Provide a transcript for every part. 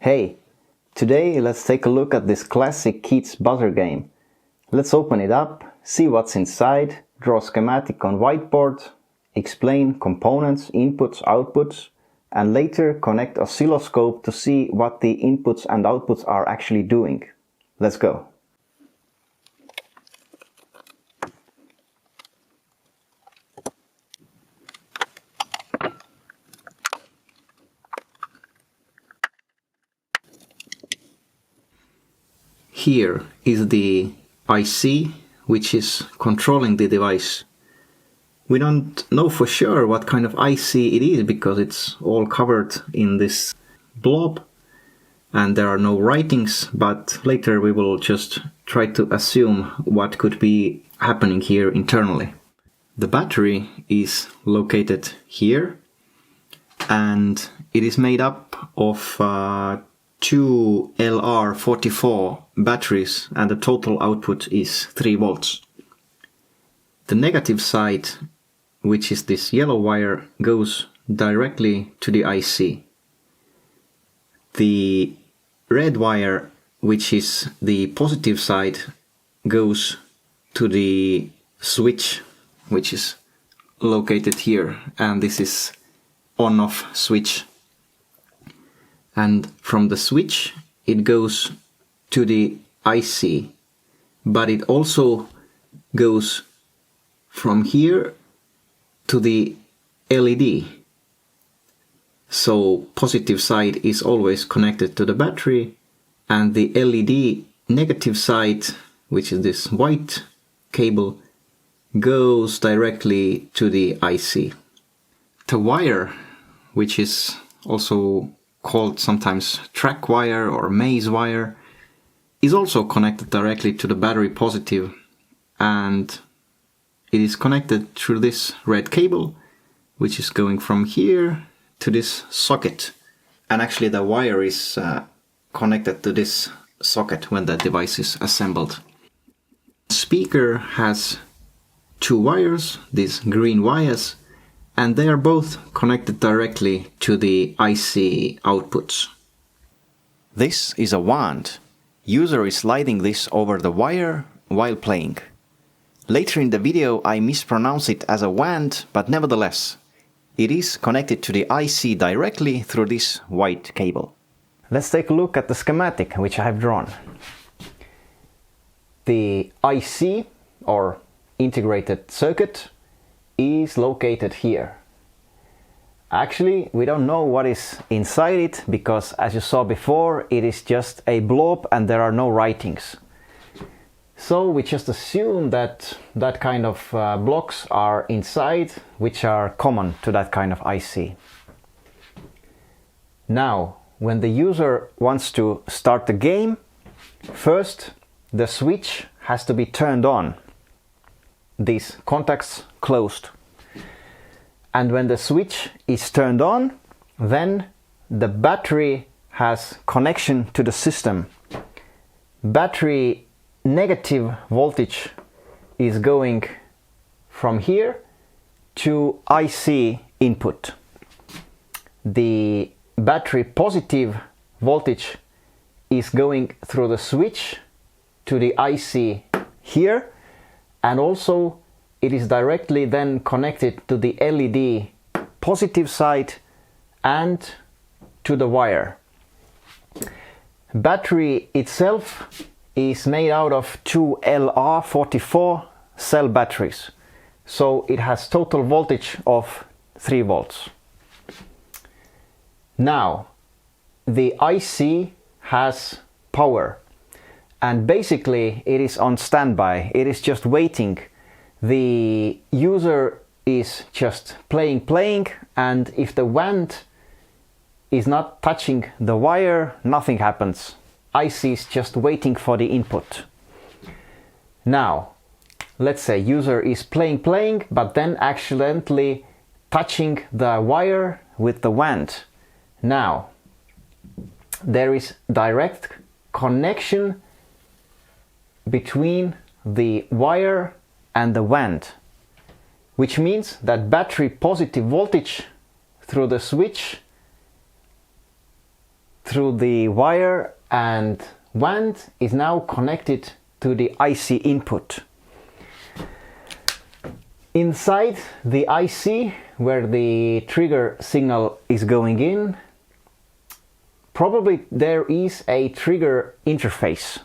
Hey, today let's take a look at this classic Keats buzzer game. Let's open it up, see what's inside, draw a schematic on whiteboard, explain components, inputs, outputs, and later connect oscilloscope to see what the inputs and outputs are actually doing. Let's go. Here is the IC which is controlling the device. We don't know for sure what kind of IC it is because it's all covered in this blob and there are no writings, but later we will just try to assume what could be happening here internally. The battery is located here and it is made up of two LR44 batteries and the total output is 3 volts. The negative side, which is this yellow wire, goes directly to the IC. The red wire, which is the positive side, goes to the switch, which is located here, and this is on-off switch. And from the switch it goes to the IC, but it also goes from here to the LED. So positive side is always connected to the battery and the LED negative side, which is this white cable, goes directly to the IC. The wire, which is also called sometimes track wire or maze wire, is also connected directly to the battery positive, and it is connected through this red cable which is going from here to this socket, and actually the wire is connected to this socket when the device is assembled. The speaker has 2 wires, these green wires, and they are both connected directly to the IC outputs. This is a wand. User is sliding this over the wire while playing. Later in the video I mispronounce it as a wand, but nevertheless, it is connected to the IC directly through this white cable. Let's take a look at the schematic which I have drawn. The IC, or integrated circuit, is located here. Actually, we don't know what is inside it because, as you saw before, it is just a blob and there are no writings. So we just assume that that kind of blocks are inside, which are common to that kind of IC. Now, when the user wants to start the game, first the switch has to be turned on. These contacts closed. And when the switch is turned on, then the battery has connection to the system. Battery negative voltage is going from here to IC input. The battery positive voltage is going through the switch to the IC here, and also it is directly then connected to the LED positive side and to the wire. Battery itself is made out of 2 LR44 cell batteries, so it has total voltage of 3 volts. Now, the IC has power, and basically it is on standby. It is just waiting. The user is just playing, and if the wand is not touching the wire, nothing happens. IC is just waiting for the input. Now, let's say user is playing, but then accidentally touching the wire with the wand. Now, there is direct connection between the wire and the wand, which means that battery positive voltage through the switch through the wire and wand is now connected to the IC input. Inside the IC, where the trigger signal is going in, probably there is a trigger interface.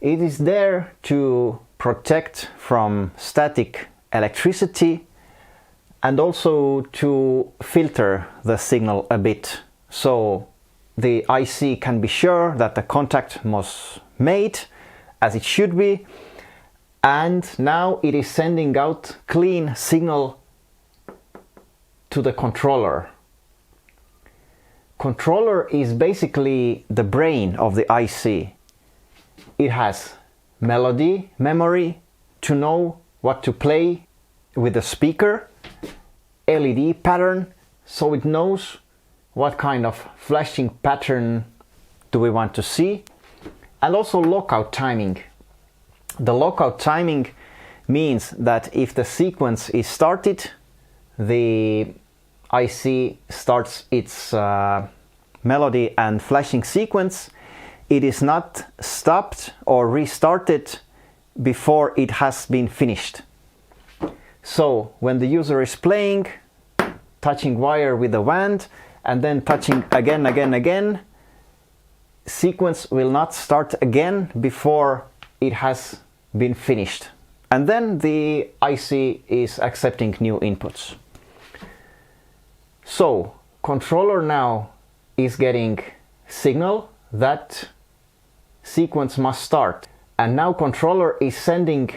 It is there to protect from static electricity and also to filter the signal a bit, so the IC can be sure that the contact was made as it should be, and now it is sending out clean signal to the controller. Controller is basically the brain of the IC. It has melody memory to know what to play with the speaker, LED pattern, so it knows what kind of flashing pattern do we want to see, and also lockout timing. The lockout timing means that if the sequence is started, the IC starts its melody and flashing sequence. It is not stopped or restarted before it has been finished. So when the user is playing, touching wire with the wand and then touching again, sequence will not start again before it has been finished. And then the IC is accepting new inputs. So controller now is getting signal that sequence must start. And now controller is sending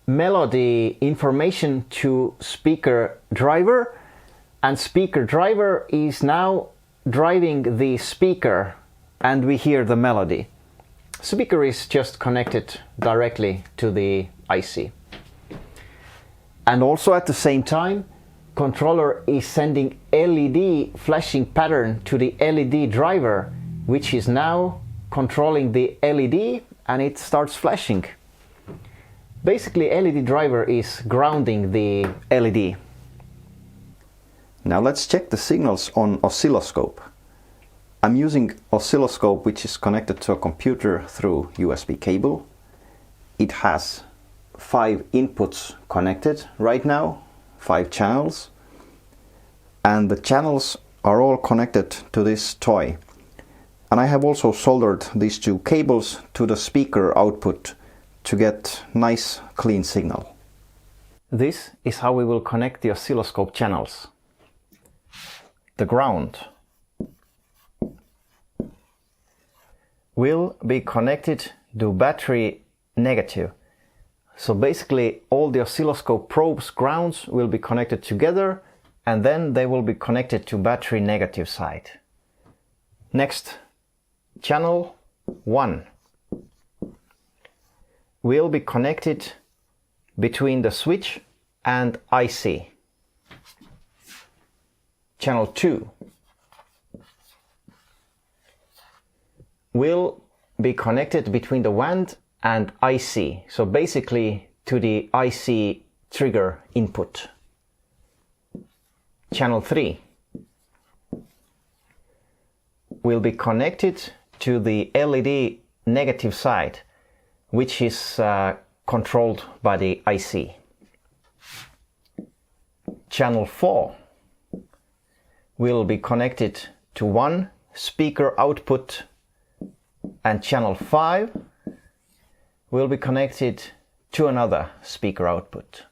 melody information to speaker driver, and speaker driver is now driving the speaker and we hear the melody. Speaker is just connected directly to the IC. And also at the same time, controller is sending LED flashing pattern to the LED driver, which is now controlling the LED, and it starts flashing. Basically, LED driver is grounding the LED. Now let's check the signals on oscilloscope. I'm using oscilloscope which is connected to a computer through USB cable. It has 5 inputs connected right now, 5 channels, and the channels are all connected to this toy. And I have also soldered these 2 cables to the speaker output to get nice clean signal. This is how we will connect the oscilloscope channels. The ground will be connected to battery negative. So basically all the oscilloscope probes grounds will be connected together, and then they will be connected to battery negative side. Next, channel 1 will be connected between the switch and IC. Channel 2 will be connected between the wand and IC, so basically to the IC trigger input. Channel 3 will be connected to the LED negative side, which is controlled by the IC. Channel 4 will be connected to one speaker output, and channel 5 will be connected to another speaker output.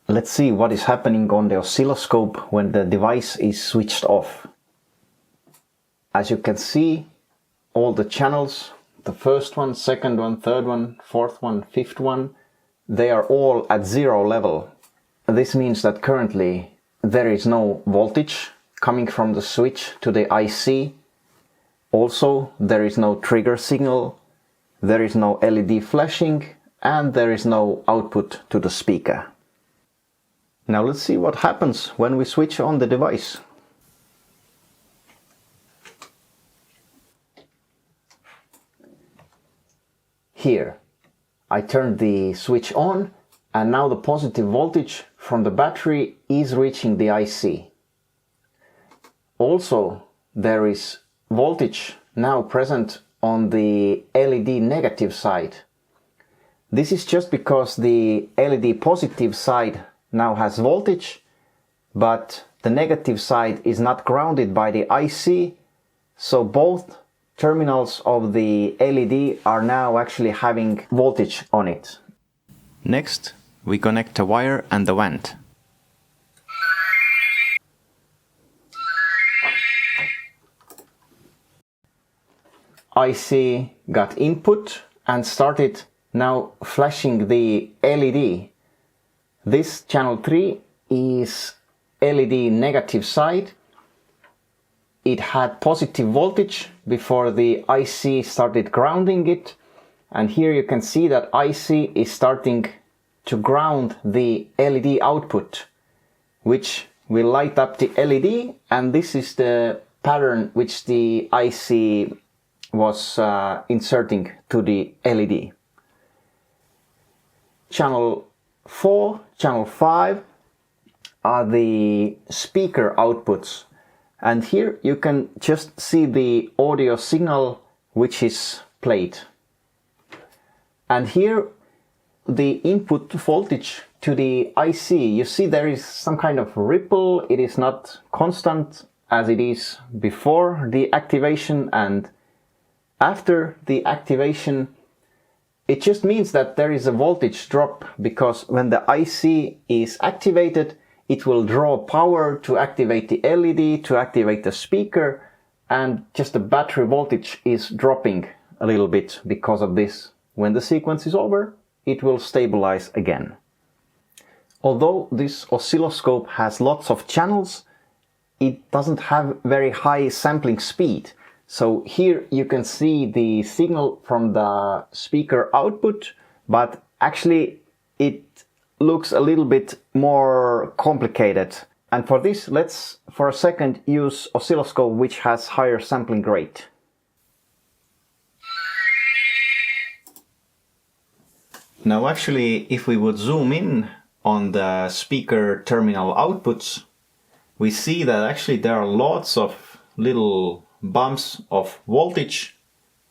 Let's see what is happening on the oscilloscope when the device is switched off. As you can see, all the channels, the first one, second one, third one, fourth one, fifth one, they are all at 0 level. This means that currently there is no voltage coming from the switch to the IC. Also, there is no trigger signal, there is no LED flashing, and there is no output to the speaker. Now let's see what happens when we switch on the device. Here, I turned the switch on, and now the positive voltage from the battery is reaching the IC. Also, there is voltage now present on the LED negative side. This is just because the LED positive side now has voltage, but the negative side is not grounded by the IC, so both terminals of the LED are now actually having voltage on it. Next, we connect the wire and the vent. IC got input and started now flashing the LED. This channel 3 is LED negative side. It had positive voltage before the IC started grounding it, and here you can see that IC is starting to ground the LED output, which will light up the LED, and this is the pattern which the IC was inserting to the LED. Channel 4, channel 5 are the speaker outputs, and here you can just see the audio signal which is played. And here the input voltage to the IC, you see there is some kind of ripple. It is not constant as it is before the activation and after the activation. It just means that there is a voltage drop, because when the IC is activated, it will draw power to activate the LED, to activate the speaker, and just the battery voltage is dropping a little bit because of this. When the sequence is over, it will stabilize again. Although this oscilloscope has lots of channels, it doesn't have very high sampling speed. So here you can see the signal from the speaker output, but actually it looks a little bit more complicated. And for this, let's for a second use oscilloscope which has higher sampling rate. Now actually, if we would zoom in on the speaker terminal outputs, we see that actually there are lots of little bumps of voltage,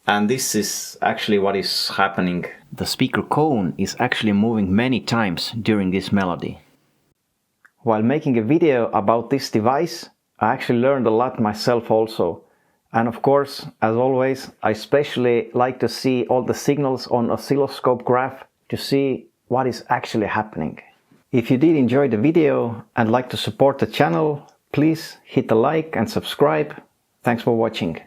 and this is actually what is happening. The speaker cone is actually moving many times during this melody. While making a video about this device, I actually learned a lot myself also. And of course, as always, I especially like to see all the signals on oscilloscope graph to see what is actually happening. If you did enjoy the video and like to support the channel, please hit the like and subscribe. Thanks for watching.